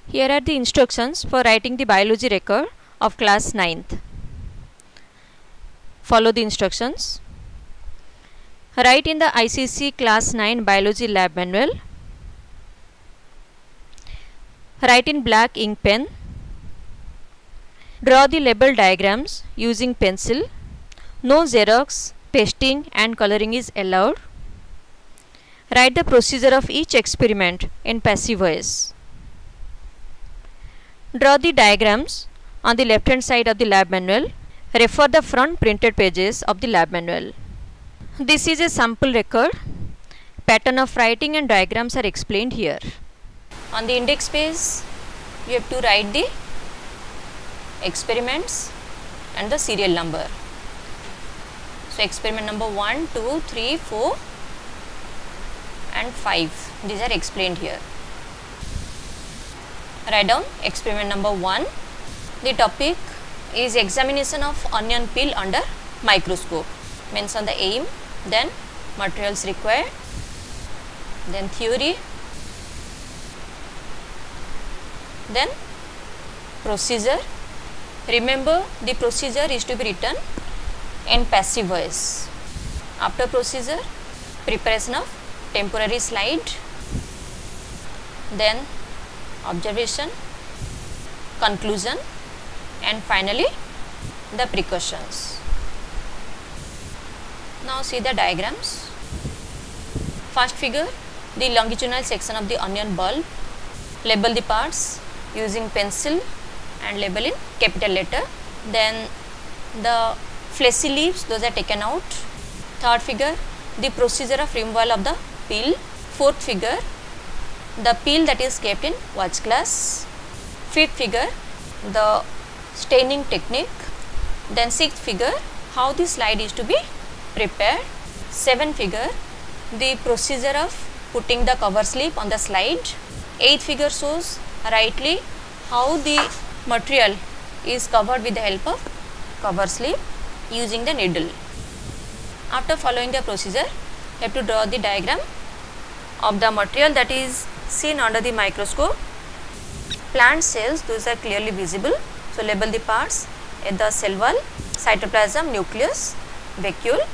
Here are the instructions for writing the biology record of class 9th. Follow the instructions. Write in the ICC class 9 biology lab manual. Write in black ink pen. Draw the label diagrams using pencil. No Xerox, pasting and coloring is allowed. Write the procedure of each experiment in passive voice. Draw the diagrams on the left hand side of the lab manual. Refer the front printed pages of the lab manual. This is a sample record. Pattern of writing and diagrams are explained here. On the index page, you have to write the experiments and the serial number. So, experiment number 1, 2, 3, 4 and 5. These are explained here. Write down experiment number 1. The topic is examination of onion peel under microscope. Mention the aim, then materials required, then theory, then procedure. Remember, the procedure is to be written in passive voice. After procedure, preparation of temporary slide, then observation, conclusion and finally the precautions. Now see the diagrams. First figure, the longitudinal section of the onion bulb. Label the parts using pencil and label in capital letter. Then the fleshy leaves, those are taken out. Third figure, the procedure of removal of the peel. Fourth figure, the peel that is kept in watch glass. Fifth figure, the staining technique. Then sixth figure, how the slide is to be prepared. Seventh figure, the procedure of putting the cover slip on the slide. Eighth figure shows rightly how the material is covered with the help of cover slip using the needle. After following the procedure, you have to draw the diagram of the material that is seen under the microscope. Plant cells, those are clearly visible. So, label the parts at the cell wall, cytoplasm, nucleus, vacuole.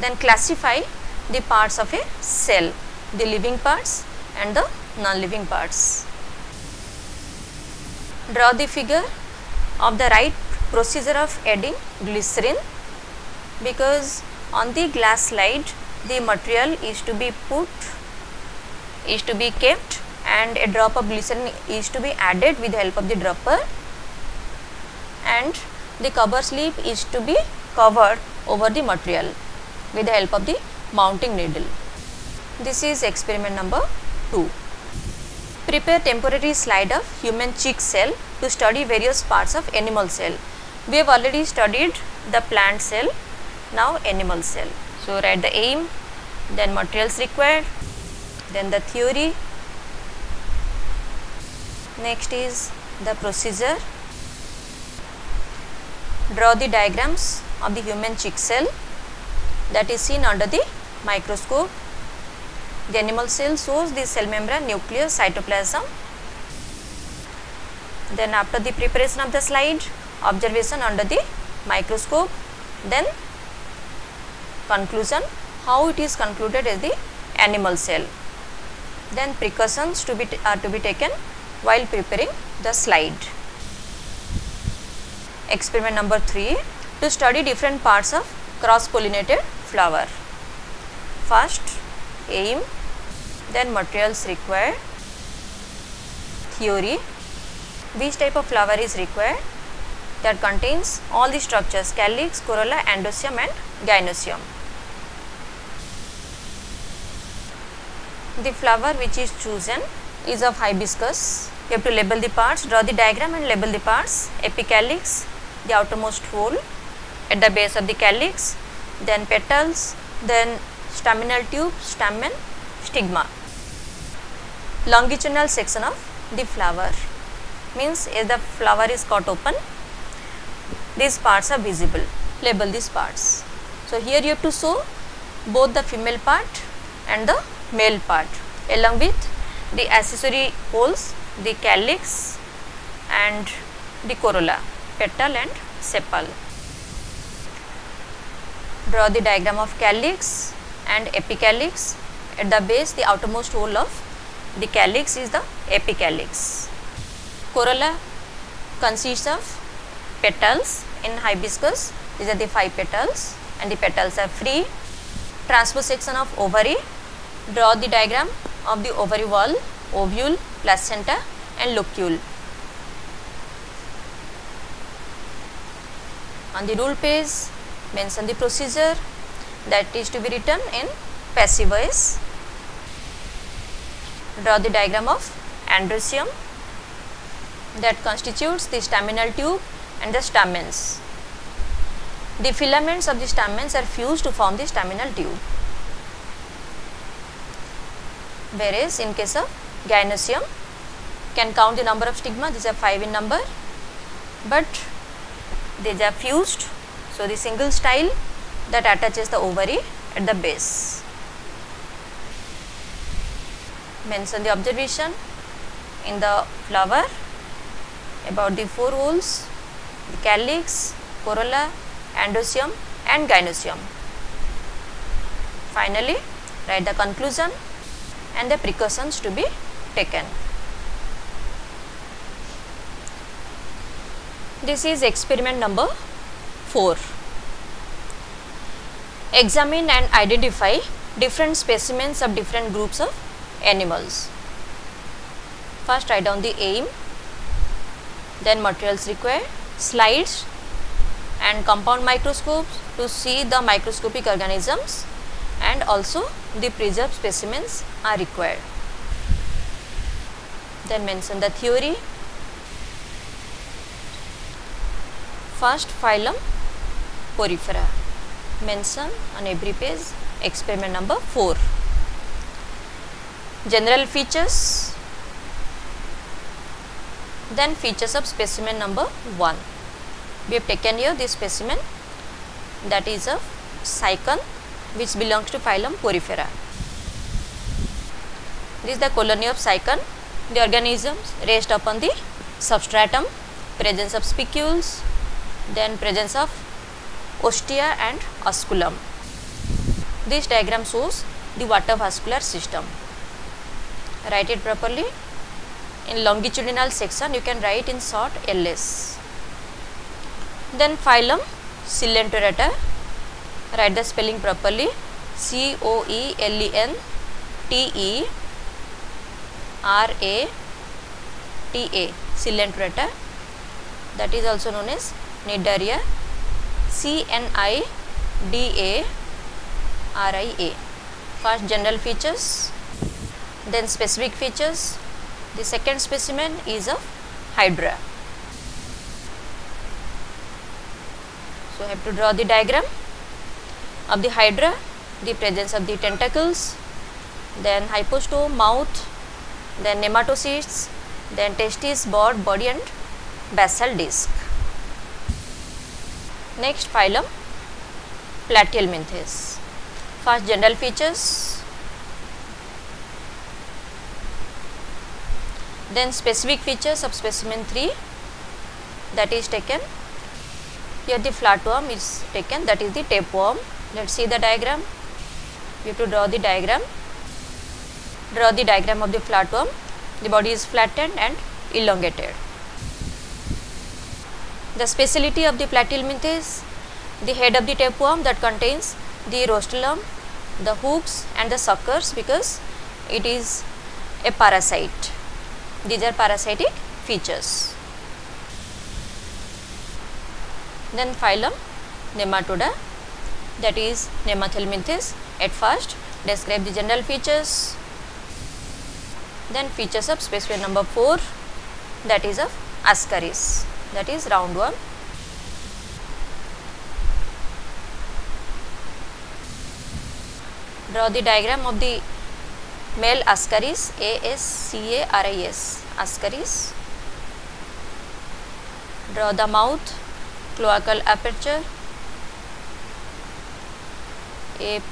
Then classify the parts of a cell, the living parts and the non-living parts. Draw the figure of the right procedure of adding glycerin, because on the glass slide the material is to be kept and a drop of glycerin is to be added with the help of the dropper, and the cover slip is to be covered over the material with the help of the mounting needle. This is experiment number 2. Prepare temporary slide of human cheek cell to study various parts of animal cell. We have already studied the plant cell, now animal cell. So, write the aim, then materials required, then the theory. Next is the procedure. Draw the diagrams of the human cheek cell that is seen under the microscope. The animal cell shows the cell membrane, nucleus, cytoplasm. Then after the preparation of the slide, observation under the microscope, then conclusion, how it is concluded as the animal cell. Then precautions are to be taken while preparing the slide. Experiment number 3, to study different parts of cross-pollinated flower. First, aim, then materials required, theory, which type of flower is required, that contains all the structures: calyx, corolla, androecium and gynoecium. The flower which is chosen is of hibiscus. You have to label the parts, draw the diagram and label the parts. Epicalyx, the outermost hole at the base of the calyx, then petals, then staminal tube, stamen, stigma. Longitudinal section of the flower means as the flower is cut open, these parts are visible. Label these parts. So, here you have to show both the female part and the male part along with the accessory poles, the calyx and the corolla, petal and sepal. Draw the diagram of calyx and epicalyx. At the base, the outermost hole of the calyx is the epicalyx. Corolla consists of petals in hibiscus. These are the 5 petals and the petals are free. Transverse section of ovary. Draw the diagram of the ovary wall, ovule, placenta and locule. On the rule page, mention the procedure that is to be written in passive voice. Draw the diagram of androecium that constitutes the staminal tube and the stamens. The filaments of the stamens are fused to form the staminal tube, whereas in case of gynoecium, can count the number of stigma, these are 5 in number, but these are fused. So, the single style that attaches the ovary at the base. Mention the observation in the flower about the 4 holes, the calyx, corolla, androecium and gynoecium. Finally, write the conclusion and the precautions to be taken. This is experiment number 4. Examine and identify different specimens of different groups of animals. First, write down the aim, then materials required, slides and compound microscopes to see the microscopic organisms, and also the preserved specimens are required. Then mention the theory. First, phylum Porifera. Mention on every page experiment number 4. General features, then features of specimen number 1. We have taken here this specimen that is of cycon, which belongs to phylum Porifera. This is the colony of cycon. The organisms rest upon the substratum, presence of spicules, then presence of ostia and osculum. This diagram shows the water vascular system. Write it properly. In longitudinal section, you can write in short LS. Then phylum Coelenterata. Write the spelling properly. Coelenterata. Coelenterata. That is also known as Cnidaria. Cnidaria. First, general features, then specific features. The second specimen is of Hydra. So, I have to draw the diagram of the Hydra, the presence of the tentacles, then hypostome, mouth, then nematocysts, then testis, bod, body and basal disc. Next, phylum Platyhelminthes. First, general features, then specific features of specimen 3, that is taken. Here the flatworm is taken, that is the tapeworm. Let us see the diagram. You have to draw the diagram. Draw the diagram of the flatworm. The body is flattened and elongated. The speciality of the Platyhelminthes, the head of the tapeworm that contains the rostrum, the hooks and the suckers, because it is a parasite. These are parasitic features. Then phylum Nematoda, that is Nemathelminthes. At first, describe the general features, then features of specimen number 4, that is of Ascaris, that is roundworm. Draw the diagram of the male Ascaris, Ascaris, Ascaris. Draw the mouth, cloacal aperture, Aperture.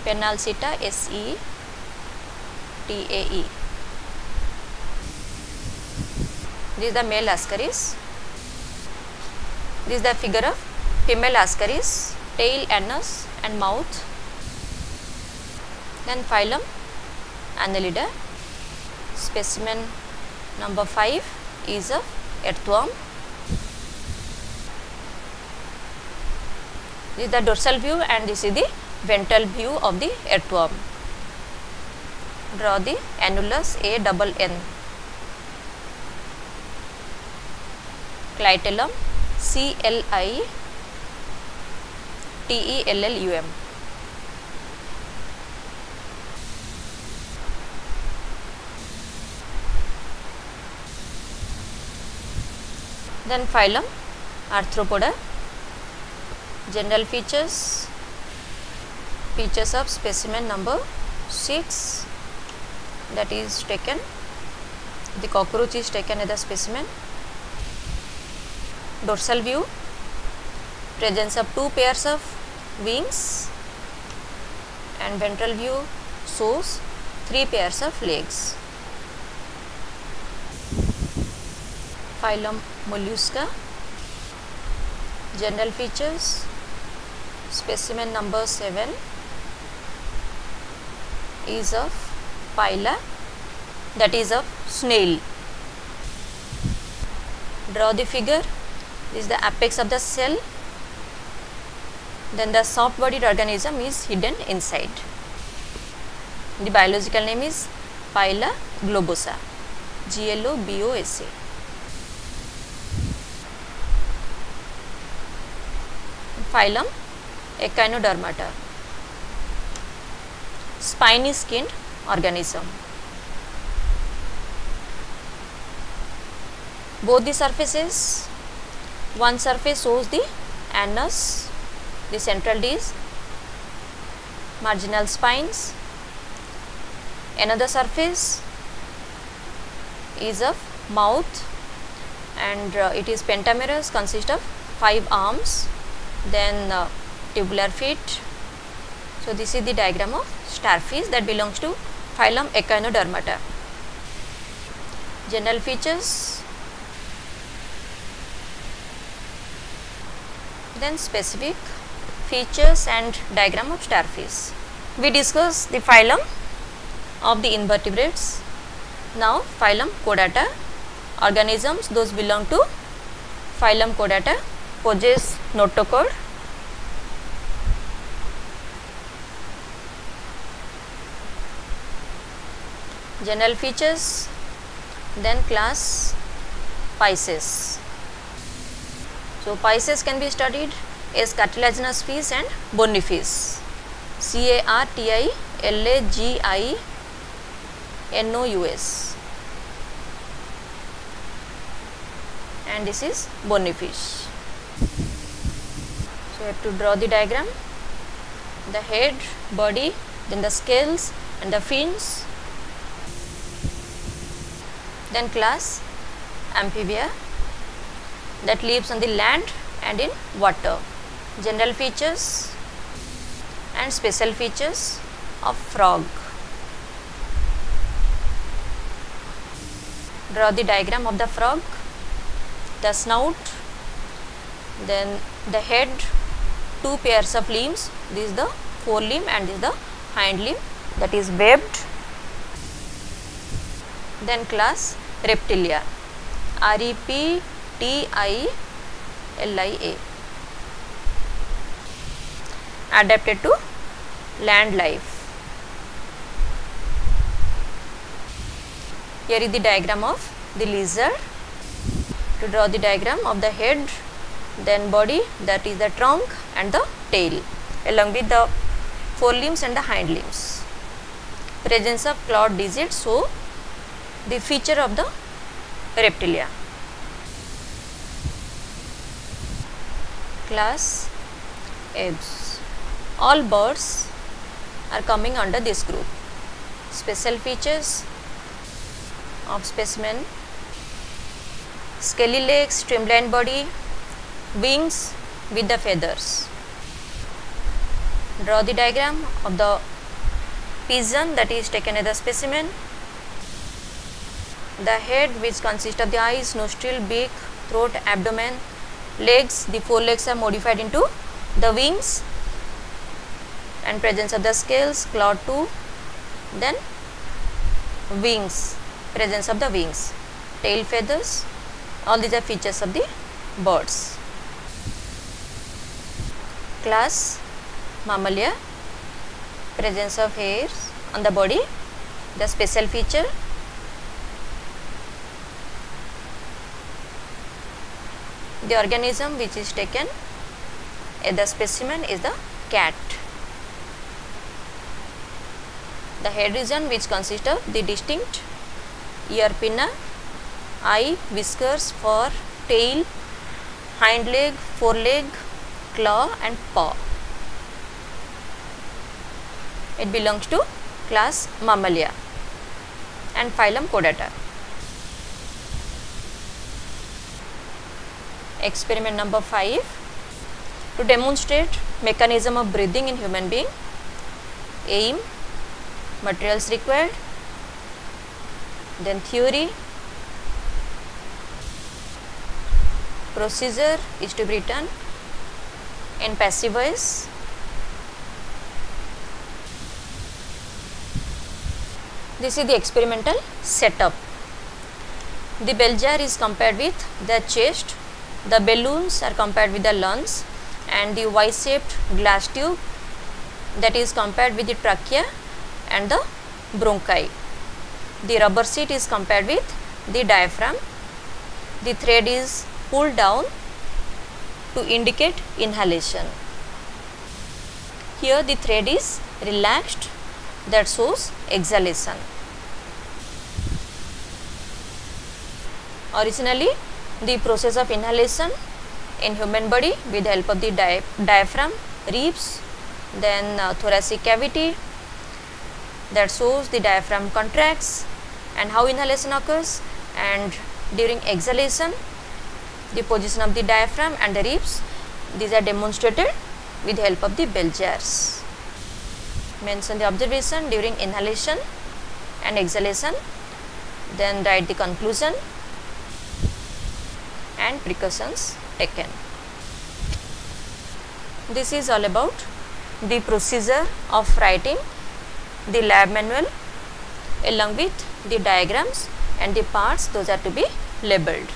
Pennalsita, SETAE. This is the male Ascaris. This is the figure of female Ascaris, tail, anus and mouth. Then phylum Annelida. Specimen number 5 is a earthworm. This is the dorsal view and this is the ventral view of the earthworm. Draw the annulus ANN. Clitellum CLITELLUM. Then phylum Arthropoda. General features of specimen number 6, that is taken, the cockroach is taken as the specimen. Dorsal view, presence of 2 pairs of wings, and ventral view shows 3 pairs of legs. Phylum Mollusca. General features, specimen number 7 is of phyla, that is of snail. Draw the figure. This is the apex of the cell, then the soft bodied organism is hidden inside. The biological name is Phyla globosa, GLOBOSA. Phylum Echinodermata. Spiny skinned organism. Both the surfaces, one surface shows the anus, the central disc, marginal spines. Another surface is of mouth and it is pentamerous, consists of 5 arms, then tubular feet. So this is the diagram of starfish that belongs to phylum Echinodermata. General features, then specific features and diagram of starfish. We discuss the phylum of the invertebrates. Now phylum Chordata. Organisms those belong to phylum Chordata possess notochord. General features, then class Pisces. So Pisces can be studied as cartilaginous fish and bony fish. CARTILAGINOUS, and this is bony fish. So you have to draw the diagram, the head, body, then the scales and the fins. Then class Amphibia, that lives on the land and in water. General features and special features of frog. Draw the diagram of the frog, the snout, then the head, 2 pairs of limbs, this is the forelimb and this is the hind limb, that is webbed. Then class Reptilia, REPTILIA, adapted to land life. Here is the diagram of the lizard. To draw the diagram of the head, then body, that is the trunk and the tail, along with the forelimbs and the hind limbs. Presence of clawed digits, so the feature of the Reptilia. Class Apes. All birds are coming under this group. Special features of specimen: scaly legs, streamlined body, wings with the feathers. Draw the diagram of the pigeon, that is taken as the specimen. The head, which consists of the eyes, nostril, beak, throat, abdomen, legs. The forelegs are modified into the wings, and presence of the scales, claw 2, then wings, presence of the wings, tail feathers. All these are features of the birds. Class Mammalia, presence of hairs on the body, the special feature. The organism which is taken as the specimen is the cat. The head region, which consists of the distinct ear pinna, eye, whiskers, fur, tail, hind leg, foreleg, claw and paw. It belongs to class Mammalia and phylum Chordata. Experiment number 5. To demonstrate mechanism of breathing in human being. Aim, materials required, then theory. Procedure is to be written in passive voice. This is the experimental setup. The bell jar is compared with the chest, the balloons are compared with the lungs, and the Y-shaped glass tube, that is compared with the trachea and the bronchi. The rubber sheet is compared with the diaphragm. The thread is pulled down to indicate inhalation. Here the thread is relaxed, that shows exhalation. Originally, the process of inhalation in human body with the help of the diaphragm, ribs, then thoracic cavity, that shows the diaphragm contracts and how inhalation occurs, and during exhalation the position of the diaphragm and the ribs, these are demonstrated with the help of the bell jars. Mention the observation during inhalation and exhalation, then write the conclusion and precautions taken. This is all about the procedure of writing the lab manual along with the diagrams and the parts, those are to be labeled.